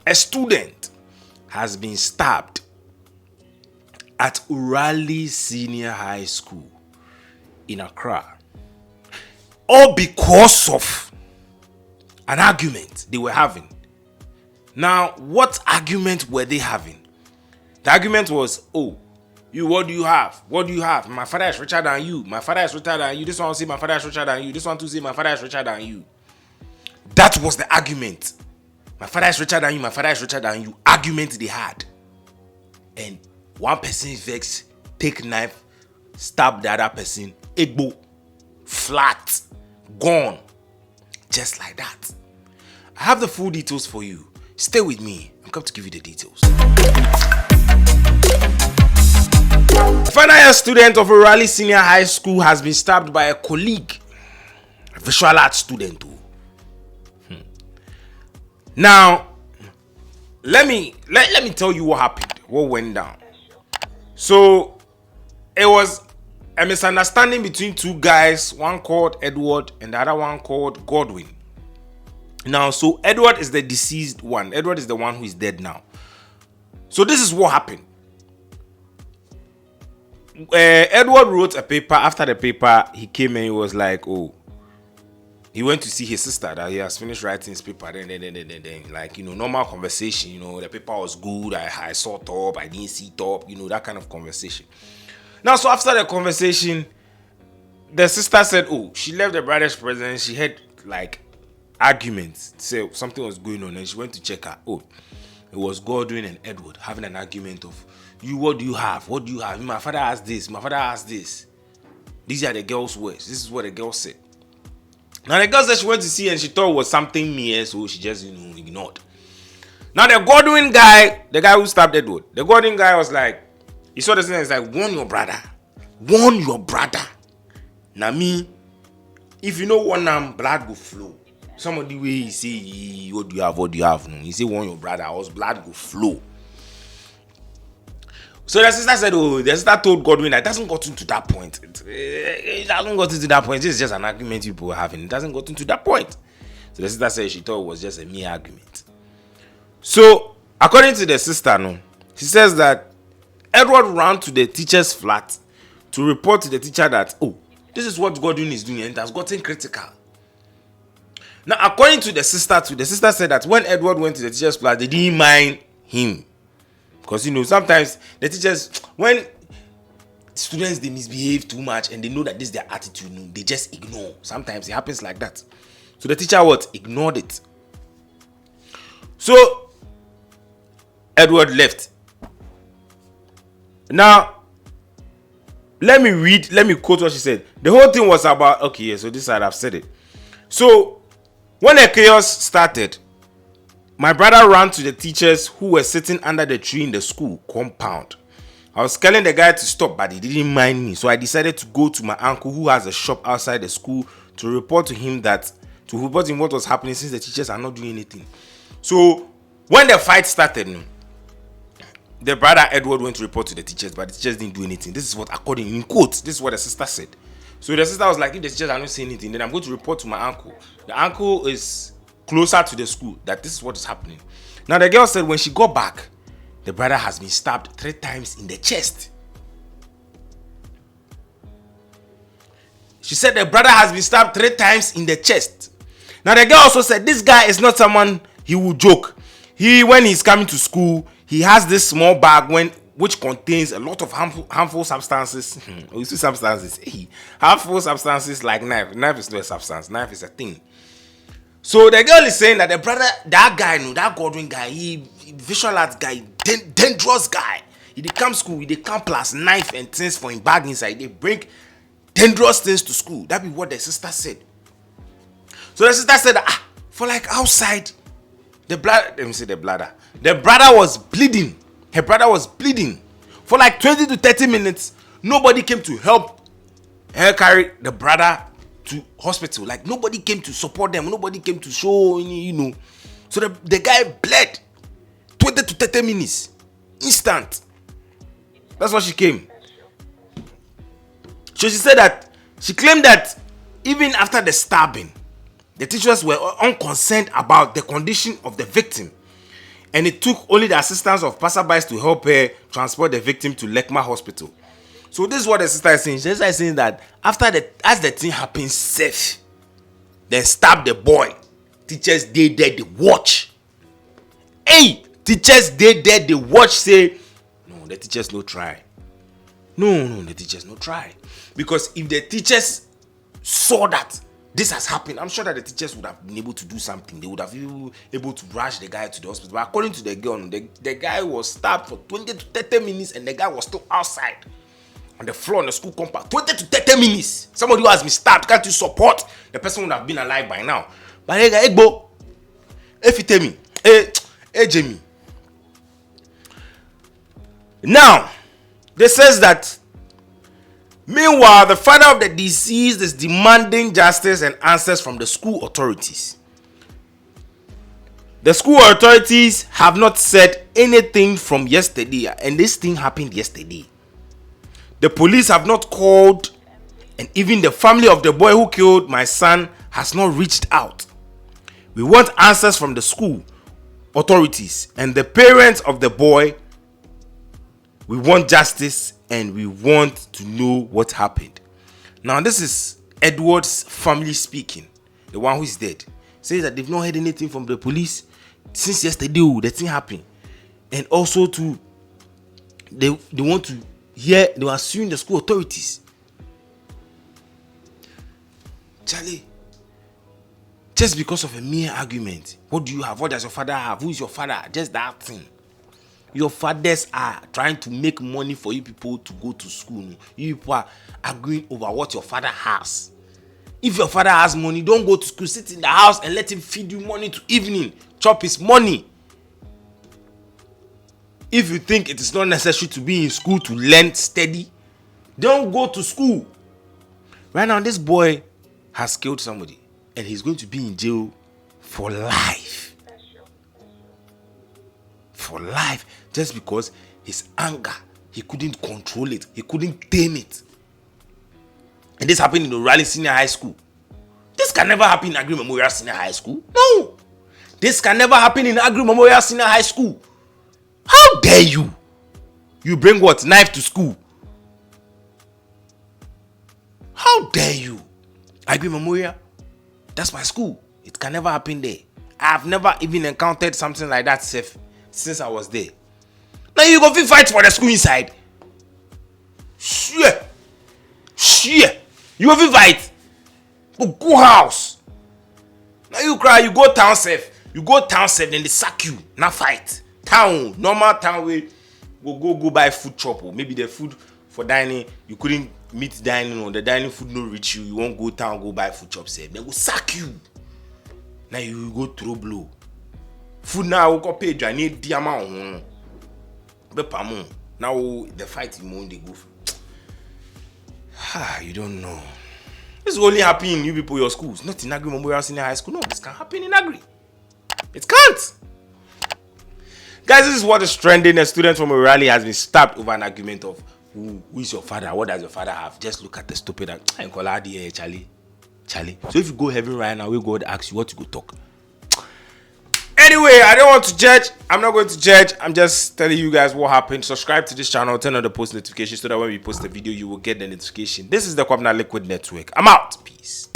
A student has been stabbed at Urali Senior High School in Accra, all because of an argument they were having. Now, what argument were they having? The argument was, oh, you, what do you have? What do you have? My father is richer than you. My father is richer than you. This one will say my father is richer than you. This one to say my father is richer than you. That was the argument. My father is richer than you. My father is richer than you. Argument they had. And one person vex, take knife, stab the other person. Egbo, flat, gone. Just like that. I have the full details for you. Stay with me. I'm coming to give you the details. A final year student of Urali Senior High School has been stabbed by a colleague, a visual arts student. Now, let me tell you what happened, what went down. So, it was a misunderstanding between two guys, one called Edward and the other one called Godwin. Now, so Edward is the deceased one. Edward is the one who is dead now. So this is what happened. Edward wrote a paper. After the paper, he came and he was like, oh, he went to see his sister that he has finished writing his paper. Then, like, normal conversation. The paper was good. I saw top. I didn't see top. That kind of conversation. Now, so after the conversation, the sister said, oh, she left the brother's presence. She had like arguments. So something was going on, and she went to check her. Oh, it was Godwin and Edward having an argument of, you, what do you have? What do you have? My father has this. My father has this. These are the girl's words. This is what the girl said. Now the girl said she went to see and she thought it was something mere, so she just ignored. Now the Godwin guy, the guy who stabbed Edward, the Godwin guy was like, he saw the thing and he's like, warn your brother. Warn your brother. Now me, if you know one blood will flow. Some of the way he say, what do you have? What do you have? No, he say, warn your brother, or blood will flow. So the sister said, oh, the sister told Godwin that it hasn't gotten to that point. It hasn't gotten to that point. This is just an argument people were having. It hasn't gotten to that point. So the sister said she thought it was just a mere argument. So, according to the sister, no, she says that Edward ran to the teacher's flat to report to the teacher that, oh, this is what Godwin is doing and it has gotten critical. Now, according to the sister too, the sister said that when Edward went to the teacher's flat, they didn't mind him. Because, sometimes the teachers, when students, they misbehave too much and they know that this is their attitude, they just ignore. Sometimes it happens like that. So the teacher ignored it. So, Edward left. Now, let me quote what she said. The whole thing was about, okay, yeah, so this side I've said it. So, when the chaos started, my brother ran to the teachers who were sitting under the tree in the school compound. I was telling the guy to stop, but he didn't mind me. So I decided to go to my uncle who has a shop outside the school to report to him what was happening since the teachers are not doing anything. So when the fight started, the brother Edward went to report to the teachers, but the teachers didn't do anything. This is what, according in quotes, this is what the sister said. So the sister was like, if the teachers are not saying anything, then I'm going to report to my uncle. The uncle is closer to the school, that this is what is happening. Now the girl said when she got back, the brother has been stabbed 3 times in the chest. She said the brother has been stabbed 3 times in the chest. Now the girl also said this guy is not someone he will joke. When he's coming to school, he has this small bag which contains a lot of harmful substances. Harmful substances like knife. Knife is not a substance. Knife is a thing. So the girl is saying that the brother, that guy, that Godwin guy, he visual arts guy, dangerous guy. He come school, he come plus knife and things for him bag inside. They bring dangerous things to school. That be what the sister said. So the sister said, for like outside, the brother was bleeding. Her brother was bleeding. For like 20 to 30 minutes, nobody came to help her carry the brother to hospital. Like nobody came to support them. Nobody came to show, So the guy bled 20 to 30 minutes. Instant. That's what she came. So she said that, she claimed that even after the stabbing, The teachers were unconcerned about the condition of the victim, and it took only the assistance of passerbys to help her transport the victim to Lekma Hospital. So this is what the sister is saying. The sister is saying that as the thing happens safe, then stab the boy. Teachers they there, they watch. Hey, teachers they there, they watch. Say, no, the teachers no try. No, the teachers no try. Because if the teachers saw that this has happened, I'm sure that the teachers would have been able to do something. They would have been able to rush the guy to the hospital. But according to the girl, the guy was stabbed for 20 to 30 minutes and the guy was still outside on the floor in the school compound. 20 to 30 minutes. Somebody who has been stabbed, can't you support? The person would have been alive by now. But hey, Bo, if you tell me, hey, Jamie. Now, they says that meanwhile, the father of the deceased is demanding justice and answers from the school authorities. The school authorities have not said anything from yesterday, and this thing happened yesterday. The police have not called, and even the family of the boy who killed my son has not reached out. We want answers from the school authorities and the parents of the boy. We want justice and we want to know what happened. Now, this is Edward's family speaking. The one who is dead says that they've not heard anything from the police since yesterday. The thing happened, and also they want to hear. They were suing the school authorities. Charlie, just because of a mere argument, what do you have? What does your father have? Who is your father? Just that thing. Your fathers are trying to make money for you people to go to school. You people are arguing over what your father has. If your father has money, don't go to school. Sit in the house and let him feed you money to evening. Chop his money. If you think it is not necessary to be in school to learn steady, don't go to school. Right now, this boy has killed somebody and he's going to be in jail for life. For life. Just because his anger, he couldn't control it. He couldn't tame it. And this happened in the Raleigh Senior High School. This can never happen in Agri Memorial Senior High School. No. This can never happen in Agri Memorial Senior High School. How dare you? You bring what? Knife to school. How dare you? Agri Memorial? That's my school. It can never happen there. I have never even encountered something like that since I was there. Now you go fight for the school inside. Sure. You go fight. Go house. Now you cry, you go town safe. You go town safe, then they sack you. Now fight. Town, normal town way. Go buy food chop. Or maybe the food for dining, you couldn't meet dining or the dining food no reach you. You won't go town, go buy food chop safe. Then go sack you. Now you go throw blow. Food now go pay you. I need the amount. Now the fight in they go. You don't know. This is only happening in you people your schools, not in Agri Memorial Senior High School. No, this can happen in Agri. It can't. Guys, this is what is trending. A student from a rally has been stabbed over an argument of who is your father? What does your father have? Just look at the stupid and call out here, Charlie. So if you go heaven right now, we God ask you what you go talk. Anyway, I don't want to judge. I'm not going to judge. I'm just telling you guys what happened. Subscribe to this channel. Turn on the post notifications so that when we post the video, you will get the notification. This is the Kwabena Liquid Network. I'm out. Peace.